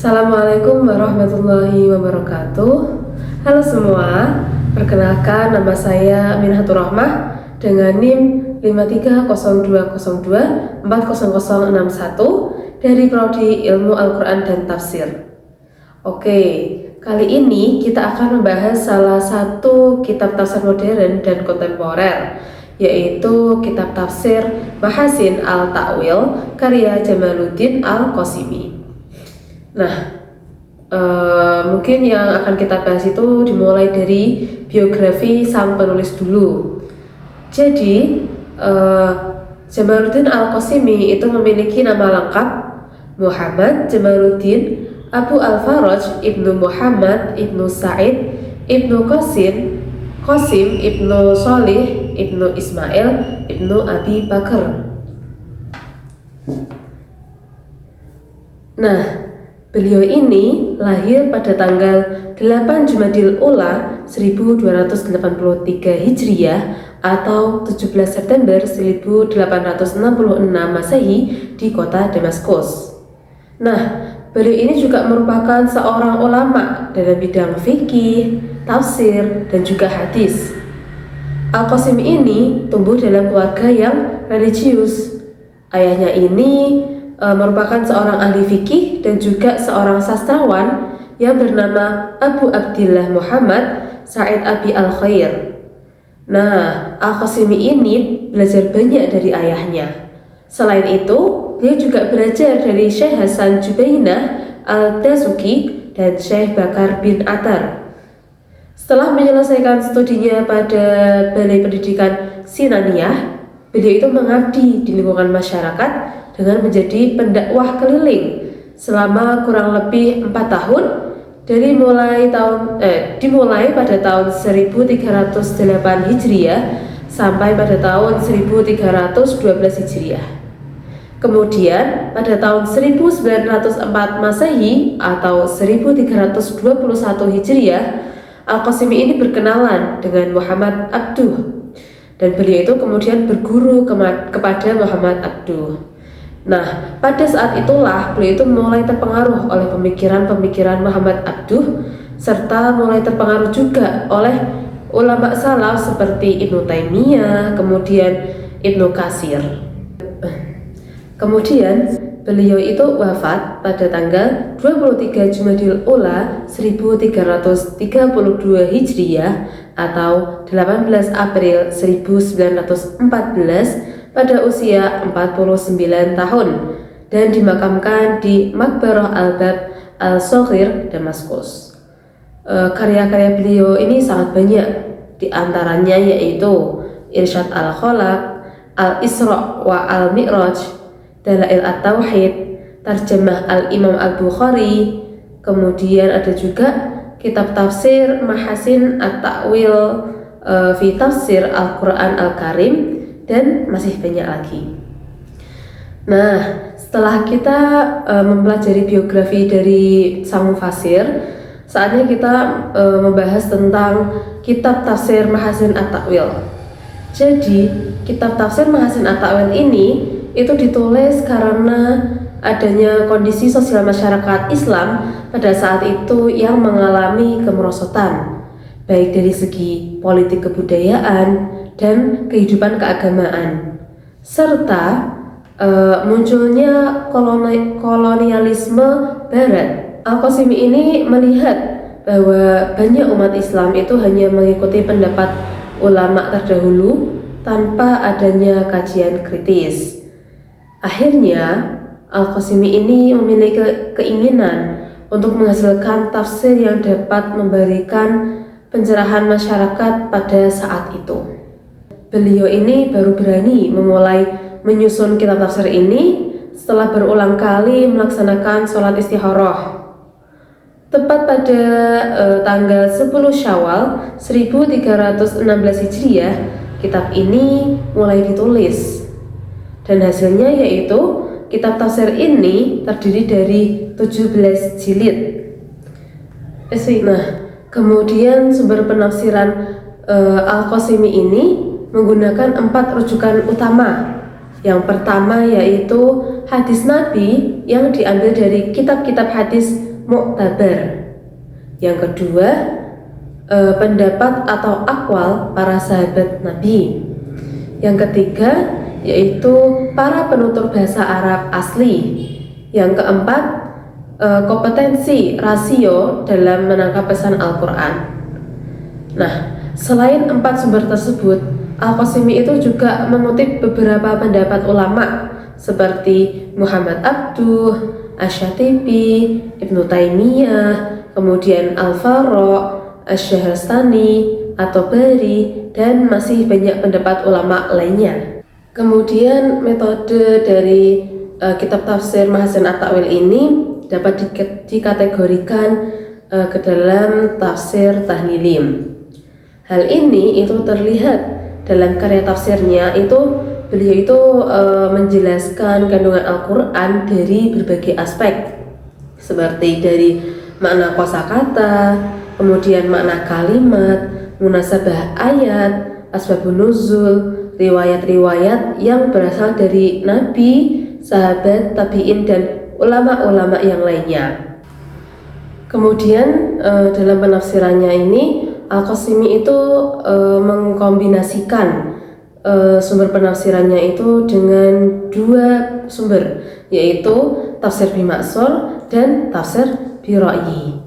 Assalamualaikum warahmatullahi wabarakatuh. Halo semua, perkenalkan nama saya Minhatur Rahmah dengan NIM 530202400061 dari Prodi Ilmu Al-Quran dan Tafsir. Oke, kali ini kita akan membahas salah satu kitab tafsir modern dan kontemporer, yaitu kitab tafsir Mahasin Al-Ta'wil karya Jamaluddin Al-Qasimi. Nah, mungkin yang akan kita bahas itu dimulai dari biografi sang penulis dulu. Jadi, Jamaluddin Al-Qasimi itu memiliki nama lengkap Muhammad Jamaluddin Abu Al-Faraj Ibnu Muhammad Ibnu Sa'id Ibnu Qasim Ibnu Sholih Ibnu Ismail Ibnu Abi Bakar. Nah, beliau ini lahir pada tanggal 8 Jumadil Ula 1283 Hijriah atau 17 September 1866 Masehi di kota Damaskus. Nah, beliau ini juga merupakan seorang ulama dalam bidang fikih, tafsir, dan juga hadis. Al-Qasimi ini tumbuh dalam keluarga yang religius. Ayahnya ini merupakan seorang ahli fikih dan juga seorang sastrawan yang bernama Abu Abdillah Muhammad Sa'id Abi Al-Khair. Nah, Al-Qasimi ini belajar banyak dari ayahnya. Selain itu, dia juga belajar dari Syekh Hasan Jubainah Al-Dasuki dan Syekh Bakar bin Attar. Setelah menyelesaikan studinya pada Balai Pendidikan Sinaniyah, beliau itu mengabdi di lingkungan masyarakat dengan menjadi pendakwah keliling selama kurang lebih 4 tahun dimulai pada tahun 1308 Hijriah sampai pada tahun 1312 Hijriah. Kemudian pada tahun 1904 Masehi atau 1321 Hijriah, Al-Qasimi ini berkenalan dengan Muhammad Abduh dan beliau itu kemudian berguru kepada Muhammad Abduh. Nah, pada saat itulah beliau itu mulai terpengaruh oleh pemikiran-pemikiran Muhammad Abduh serta mulai terpengaruh juga oleh ulama salaf seperti Ibnu Taimiyah, kemudian Ibnu Katsir. Kemudian beliau itu wafat pada tanggal 23 Jumadil Ula 1332 Hijriah atau 18 April 1914 pada usia 49 tahun dan dimakamkan di Maqbarah Al-Bab Al-Saghir, Damaskus. Karya-karya beliau ini sangat banyak, di antaranya yaitu Irsyad Al-Khalaq, Al-Isra wa Al-Mi'raj, Dalail At-Tauhid, Tarjamah Al-Imam Al-Bukhari, kemudian ada juga kitab tafsir Mahasin At-Ta'wil fi Tafsir Al-Quran Al-Karim, dan masih banyak lagi. Nah, setelah kita mempelajari biografi dari sang mufasir, saatnya kita membahas tentang kitab tafsir Mahasin At-Ta'wil. Jadi, kitab tafsir Mahasin At-Ta'wil ini itu ditulis karena adanya kondisi sosial masyarakat Islam pada saat itu yang mengalami kemerosotan, baik dari segi politik kebudayaan dan kehidupan keagamaan, serta munculnya kolonialisme Barat. Al-Qasimi ini melihat bahwa banyak umat Islam itu hanya mengikuti pendapat ulama terdahulu tanpa adanya kajian kritis. Akhirnya, Al-Qasimi ini memiliki keinginan untuk menghasilkan tafsir yang dapat memberikan pencerahan masyarakat pada saat itu. Beliau ini baru berani memulai menyusun kitab tafsir ini setelah berulang kali melaksanakan sholat istikharah. Tepat pada tanggal 10 Syawal 1316 Hijriah, kitab ini mulai ditulis. Dan hasilnya yaitu kitab tafsir ini terdiri dari 17 jilid. Nah, kemudian sumber penafsiran Al-Qasimi ini menggunakan 4 rujukan utama. Yang pertama yaitu hadis Nabi yang diambil dari kitab-kitab hadis mu'tabar. Yang kedua, pendapat atau akwal para sahabat Nabi. Yang ketiga, yaitu para penutur bahasa Arab asli. Yang keempat, kompetensi rasio dalam menangkap pesan Al-Quran. Nah, selain 4 sumber tersebut, Al-Qasimi itu juga mengutip beberapa pendapat ulama seperti Muhammad Abduh, Asy-Syatibi, Ibnu Taimiyah, kemudian Al-Fara', Asy-Syahrastani, At-Tabari, dan masih banyak pendapat ulama lainnya. Kemudian metode dari kitab tafsir Mahasin At-Ta'wil ini dapat dikategorikan ke dalam tafsir Tahlilim. Hal ini itu terlihat dalam karya tafsirnya, itu beliau itu menjelaskan kandungan Al-Quran dari berbagai aspek, seperti dari makna kosakata, kemudian makna kalimat, munasabah ayat, asbabun nuzul, riwayat-riwayat yang berasal dari Nabi, sahabat, tabi'in, dan ulama-ulama yang lainnya. Kemudian dalam penafsirannya ini Al-Qasimi itu mengkombinasikan sumber penafsirannya itu dengan 2 sumber, yaitu tafsir Bimaksur dan tafsir Bira'yi.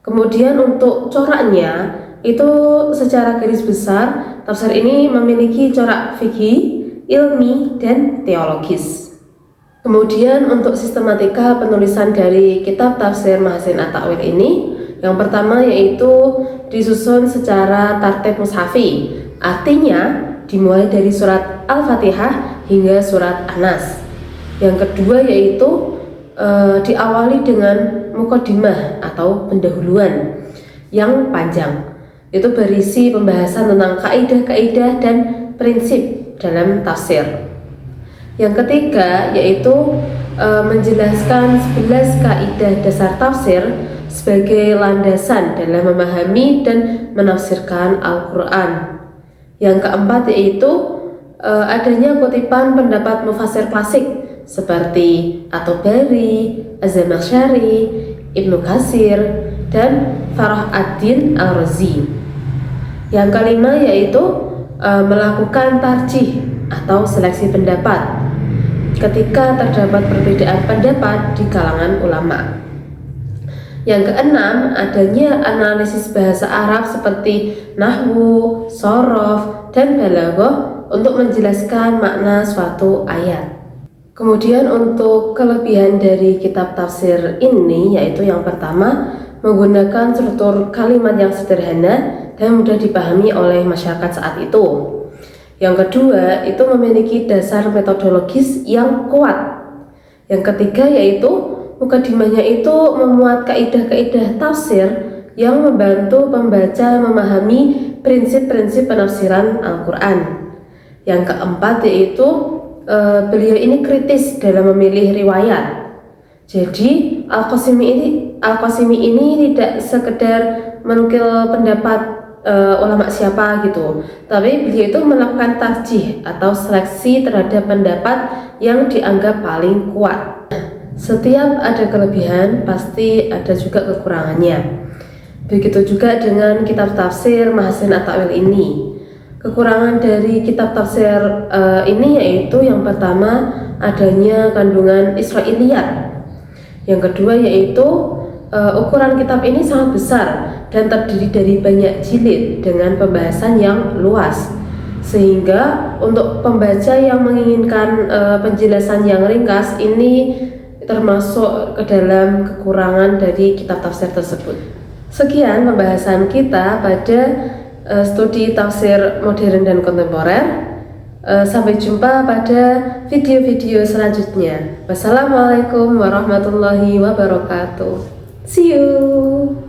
Kemudian untuk coraknya itu secara garis besar tafsir ini memiliki corak fikih, ilmi, dan teologis. Kemudian untuk sistematika penulisan dari kitab tafsir Mahasin At-Ta'wil ini, yang pertama yaitu disusun secara tartib mushafi, artinya dimulai dari surat Al-Fatihah hingga surat An-Nas. Yang kedua yaitu diawali dengan muqaddimah atau pendahuluan yang panjang. Itu berisi pembahasan tentang kaidah-kaidah dan prinsip dalam tafsir. Yang ketiga yaitu menjelaskan 11 kaidah dasar tafsir sebagai landasan dalam memahami dan menafsirkan Al-Quran. Yang keempat yaitu adanya kutipan pendapat mufassir klasik seperti At-Tabari, Az-Zamakhsyari, Ibnu Katsir, dan Farah ad-Din Ar-Razi. Yang kelima yaitu melakukan tarjih atau seleksi pendapat ketika terdapat perbedaan pendapat di kalangan ulama. Yang keenam, adanya analisis bahasa Arab seperti nahwu, shorof, dan balaghah untuk menjelaskan makna suatu ayat. Kemudian untuk kelebihan dari kitab tafsir ini yaitu yang pertama, menggunakan struktur kalimat yang sederhana dan mudah dipahami oleh masyarakat saat itu. Yang kedua, itu memiliki dasar metodologis yang kuat. Yang ketiga yaitu mukadimahnya itu memuat kaidah-kaidah tafsir yang membantu pembaca memahami prinsip-prinsip penafsiran Al-Quran. Yang keempat yaitu beliau ini kritis dalam memilih riwayat. Jadi Al-Qasimi ini tidak sekedar menukil pendapat ulama siapa gitu, tapi beliau itu melakukan tarjih atau seleksi terhadap pendapat yang dianggap paling kuat. Setiap ada kelebihan pasti ada juga kekurangannya. Begitu juga dengan kitab tafsir Mahasin At-Ta'wil ini. Kekurangan dari kitab tafsir ini yaitu yang pertama adanya kandungan Israiliyat. Yang kedua yaitu ukuran kitab ini sangat besar dan terdiri dari banyak jilid dengan pembahasan yang luas, sehingga untuk pembaca yang menginginkan penjelasan yang ringkas ini termasuk ke dalam kekurangan dari kitab tafsir tersebut. Sekian pembahasan kita pada studi tafsir modern dan kontemporer. Sampai jumpa pada video-video selanjutnya. Wassalamualaikum warahmatullahi wabarakatuh. See you.